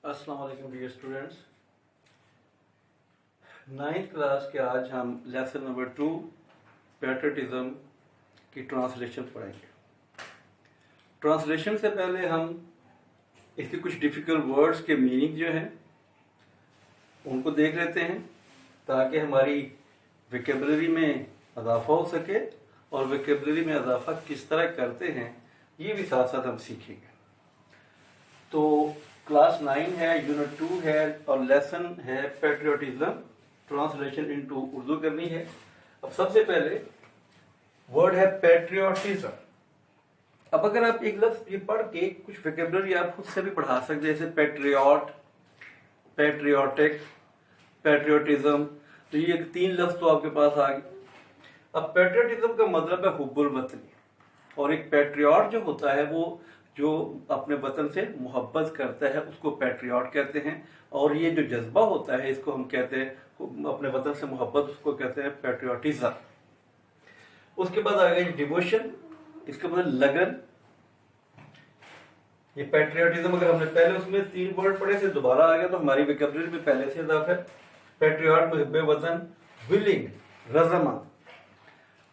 अस्सलाम वालेकुम dear students. 9th class के आज हम लेसन नंबर 2 पैट्रियटिज्म की ट्रांसलेशन पढ़ेंगे। ट्रांसलेशन से पहले हम इसके कुछ डिफ़िकल्ट वर्ड्स के मीनिंग जो हैं उनको देख लेते हैं ताकि हमारी वोकैबुलरी में इजाफा हो सके और वोकैबुलरी में इजाफा किस तरह करते हैं ये भी साथ साथ हम सीखेंगे। तो क्लास 9 है, यूनिट 2 है और लेसन है पैट्रियटिज्म। ट्रांसलेशन इनटू उर्दू करनी है। अब सबसे पहले वर्ड है पैट्रियटिज्म। अब अगर आप एक लफ्ज ये पढ़ के कुछ वोकैबुलरी आप खुद से भी बढ़ा सकते हैं, जैसे पैट्रियट, पैट्रियोटिक, पैट्रियटिज्म, तो ये 3 लफ्ज तो आपके पास आ गए। अब पैट्रियटिज्म का मतलब है हुब्बुल वतनी, और एक पैट्रियट जो होता है वो जो अपने वतन से मोहब्बत करता है उसको पैट्रियट कहते हैं, और ये जो जज्बा होता है इसको हम कहते हैं अपने वतन से मोहब्बत, उसको कहते हैं पैट्रियटिज्म। उसके बाद आ गया डिवोशन, इसका मतलब लगन। ये पैट्रियटिज्म अगर हमने पहले उसमें 3 वर्ड पढ़े थे, दोबारा आ गया तो हमारी वोकैबुलरी में पहले से इजाफा है। पैट्रियट मुहिब्बे वतन, विलिंग, रज़ामंद।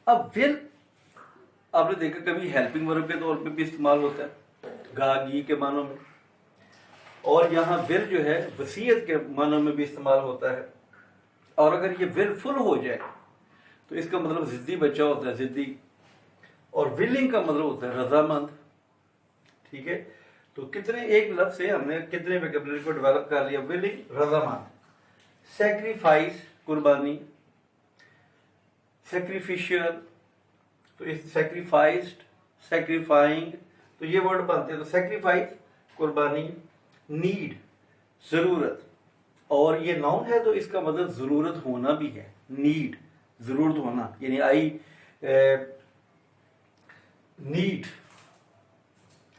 अब विल आपने देखा कभी हेल्पिंग वर्ब के तौर पे भी इस्तेमाल होता है, गागी के मानों में, और यहाँ विल जो है वसीयत के मानों में भी इस्तेमाल होता है। और अगर ये विल फुल हो जाए तो इसका मतलब जिद्दी बच्चा होता है, जिद्दी। और विलिंग का मतलब होता है रजामंद। ठीक है, तो कितने एक लफ्ज से हमने कितने वोकैबुलरी को डेवलप कर लिया। विलिंग, रजामंद। सैक्रिफाइस, कुर्बानी, सैक्रिफिशियल, तो इस सैक्रिफाइस्ड, सैक्रिफाइंग, तो ये वर्ड बनते हैं। तो सैक्रिफाइस कुर्बानी, नीड जरूरत, और ये नाउन है तो इसका मतलब जरूरत होना भी है। नीड जरूरत होना, यानी आई नीड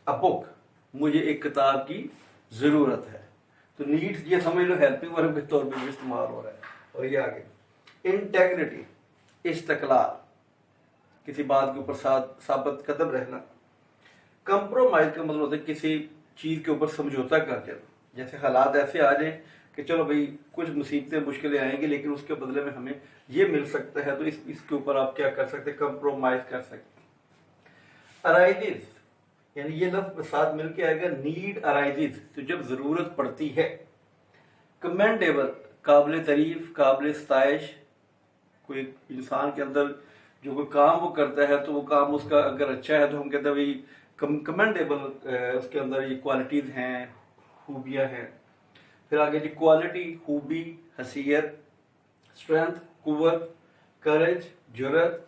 अ बुक, मुझे एक किताब की जरूरत है। तो नीड ये समझ लो हेल्पिंग वर्ब के तौर पर भी इस्तेमाल हो रहा है। और ये आगे इंटेग्रिटी, इस्तकलाल, किसी बात के ऊपर साबित कदम रहना। कंप्रोमाइज का मतलब होता है किसी चीज के ऊपर समझौता कर देना। जैसे हालात ऐसे आ जाए कि चलो भाई कुछ मुसीबतें मुश्किलें आएंगी लेकिन उसके बदले में हमें ये मिल सकता है, तो इसके ऊपर आप क्या कर सकते हैं, कंप्रोमाइज कर सकते हैं। अराइजिज, यानी ये लफ्ज साथ मिलके आएगा, नीड अराइजिज, तो जब जरूरत पड़ती है। कमेंडेबल, काबिल तारीफ, काबिल सताइश, कोई इंसान के अंदर जो कोई काम वो करता है तो वो काम उसका अगर अच्छा है तो हम कहते हैं भाई कमेंडेबल, उसके अंदर ये क्वालिटीज हैं, खूबियां हैं। फिर आगे जी क्वालिटी, खूबी, हसीयत, स्ट्रेंथ, कुव्वत, करेज, जुर्रत।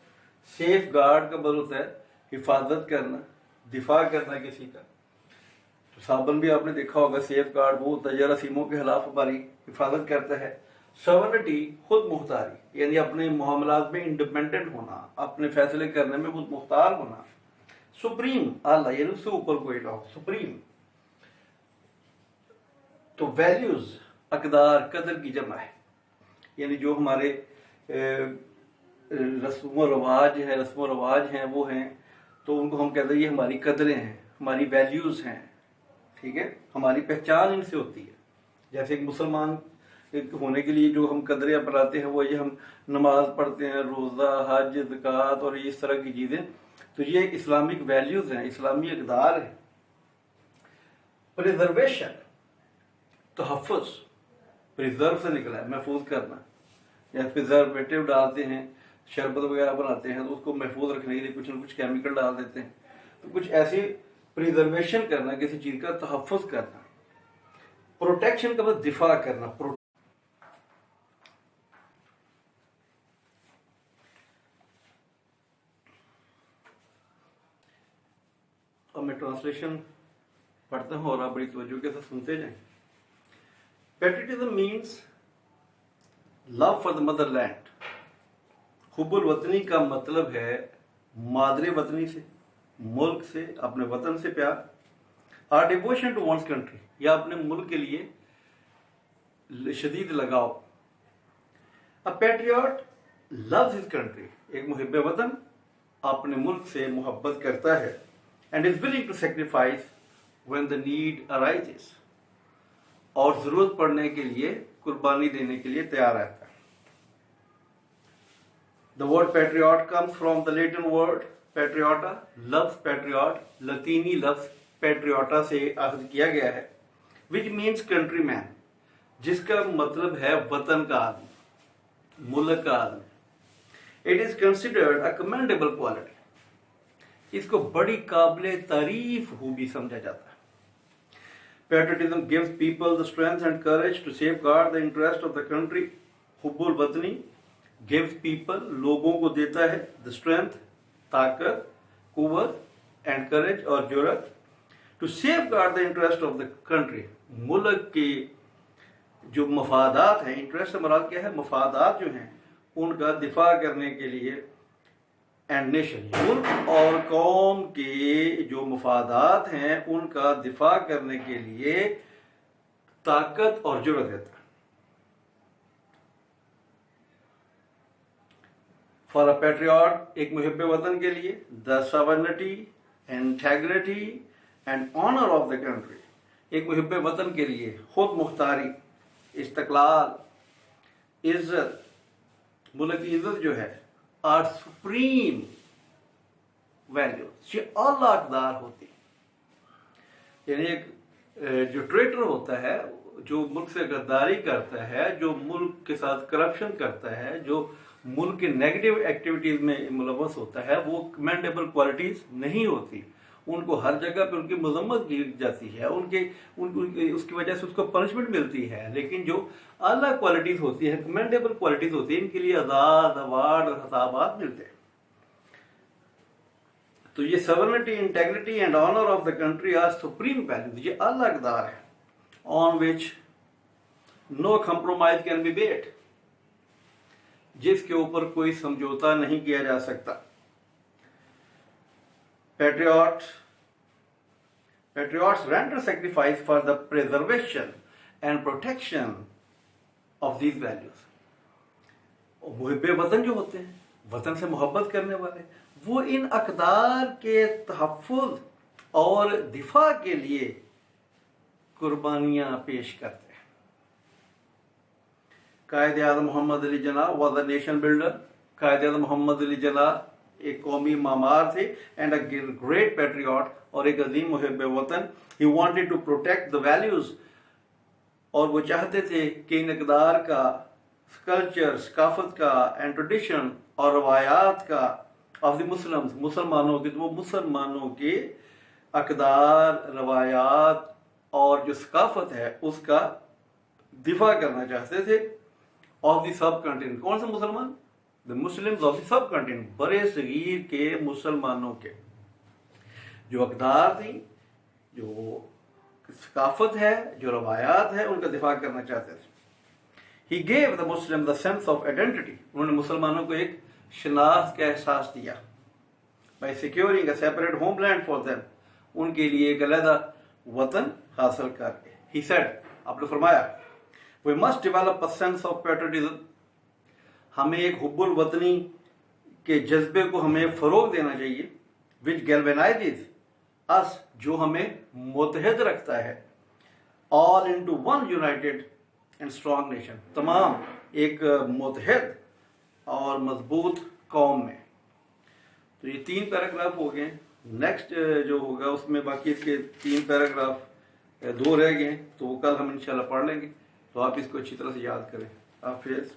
सेफ गार्ड का मतलब होता है हिफाजत करना, दिफा करना किसी का। तो साबन भी आपने देखा होगा, सेफ गार्ड वो होता है जरासीमों के खिलाफ हमारी हिफाजत करता है। सवर्निटी, खुद मुख्तारी, यानी अपने मामलात में इंडिपेंडेंट होना, अपने फैसले करने में खुद मुख्तार होना। सुप्रीम, आला, यानी उससे ऊपर कोई ना हो, सुप्रीम। तो वैल्यूज, अकदार, कदर की जमा है, यानी जो हमारे रस्म रवाज है, रस्म रवाज हैं वो हैं, तो उनको हम कहते हैं ये हमारी कदरें हैं, हमारी वैल्यूज हैं। ठीक है, हमारी पहचान इनसे होती है। जैसे एक मुसलमान होने के लिए जो हम कदरें अपनाते हैं वो ये हम नमाज पढ़ते हैं, रोज़ा, हज, ज़कात और इस तरह की चीज़ें, तो ये इस्लामिक वैल्यूज हैं, इस्लामी अक़दार हैं। प्रिजर्वेशन, तहफ़्फ़ुज़, प्रिजर्व से निकला है महफूज करना, या प्रिजर्वेटिव डालते हैं, शरबत वगैरह बनाते हैं तो उसको महफूज रखने के लिए कुछ ना कुछ केमिकल डाल देते हैं। तो कुछ ऐसी प्रिजर्वेशन करना, किसी चीज़ का तहफ़्फ़ुज़ करना। प्रोटेक्शन का मतलब दिफा करना। अब मैं ट्रांसलेशन पढ़ता हूँ और आप बड़ी तवज्जो के साथ सुनते जाएं। Patriotism means love for the motherland. हुब्बुल वतनी का मतलब है मादरे वतनी से, मुल्क से, अपने वतन से प्यार। Or devotion to one's country, या अपने मुल्क के लिए शदीद लगाव। A patriot loves his country, एक मुहिब्बे वतन अपने मुल्क से मोहब्बत करता है। And is willing to sacrifice when the need arises. اور ضرورت پڑنے کے لیے قربانی دینے کے لیے تیار رہتا ہے. The word patriot comes from the Latin word patriota. لفظ patriot لطینی لفظ patriota سے اخذ کیا گیا ہے, which means countryman, جس کا مطلب ہے وطن کا آدمی, ملک کا آدمی. It is considered a commendable quality. اس کو بڑی قابل تعریف خوبی سمجھا جاتا ہے. Patriotism gives people the strength and courage to safeguard the interest of the country. حب الوطنی gives people, لوگوں کو دیتا ہے, the strength, طاقت, قوت, and courage اور جرأت, to safeguard the interest of the country. ملک کے جو مفادات ہیں, انٹرسٹ سے مراد کیا ہے, مفادات جو ہیں ان کا دفاع کرنے کے لیے, اینڈ نیشن, ملک اور قوم کے جو مفادات ہیں ان کا دفاع کرنے کے لیے طاقت اور جرأت دیتا ہے. فار اے پیٹریوٹ, ایک محب وطن کے لیے, the sovereignty, integrity and honour of the country, ایک محب وطن کے لیے خود مختاری, استقلال, عزت, ملک کی عزت جو ہے, آر سپریم ویلیو, یہ اعلیٰ اقدار ہوتی. یعنی ایک جو ٹریٹر ہوتا ہے, جو ملک سے غداری کرتا ہے, جو ملک کے ساتھ کرپشن کرتا ہے, جو ملک کے نیگیٹو ایکٹیویٹیز میں ملوث ہوتا ہے, وہ کمینڈیبل کوالٹیز نہیں ہوتی. ان کو ہر جگہ پہ ان کی مذمت کی جاتی ہے, اس کی وجہ سے اس کو پنشمنٹ ملتی ہے. لیکن جو اعلیٰ کوالٹیز ہوتی ہیں, کمینڈیبل کوالٹیز ہوتی ہیں, ان کے لیے اعزاز, ایوارڈ اور خطابات ملتے ہیں. تو یہ sovereignty, integrity and honour of the country are supreme values, یہ اعلیٰ اقدار ہے, on which no compromise can be made, جس کے اوپر کوئی سمجھوتا نہیں کیا جا سکتا. Patriots render sacrifice for the preservation and protection of these values. محب وطن جو ہوتے ہیں, وطن سے محبت کرنے والے, وہ ان اقدار کے تحفظ اور دفاع کے لیے قربانیاں پیش کرتے ہیں. قائد اعظم محمد Ali Jinnah was a nation builder. Quaid Azam محمد علی جناح ایک قومی معمار تھے, اینڈ اے گریٹ پیٹریوٹ, اور ایک عظیم محب وطن. He wanted to protect the values, اور وہ چاہتے تھے کہ ان اقدار کا, کلچر, ثقافت کا, اینڈ ٹریڈیشن اور روایات کا, آف دی مسلمز, مسلمانوں کے, وہ مسلمانوں کے اقدار, روایات اور جو ثقافت ہے اس کا دفاع کرنا چاہتے تھے. آف دی سب کنٹیننٹ, کون سے مسلمان؟ The Muslims of the subcontinent, برے صغیر کے مسلمانوں کے جو اقدار تھیں, جو ثقافت ہے, جو روایات ہے, ان کا دفاع کرنا چاہتے تھے. He gave the Muslims the sense of identity. انہوں نے مسلمانوں کو ایک شناخت کا احساس دیا. By securing a separate homeland for them, ان کے لیے ایک علیحدہ وطن حاصل کر کے. He said, آپ نے فرمایا, we must develop a sense of patriotism. ہمیں ایک حب الوطنی کے جذبے کو ہمیں فروغ دینا چاہیے, which galvanizes us, جو ہمیں متحد رکھتا ہے, all into one united and strong nation, تمام ایک متحد اور مضبوط قوم میں. تو یہ 3 پیراگراف ہو گئے. نیکسٹ جو ہوگا اس میں باقی اس کے 3 پیراگراف 2 رہ گئے, تو وہ کل ہم انشاءاللہ پڑھ لیں گے. تو آپ اس کو اچھی طرح سے یاد کریں. حافظ.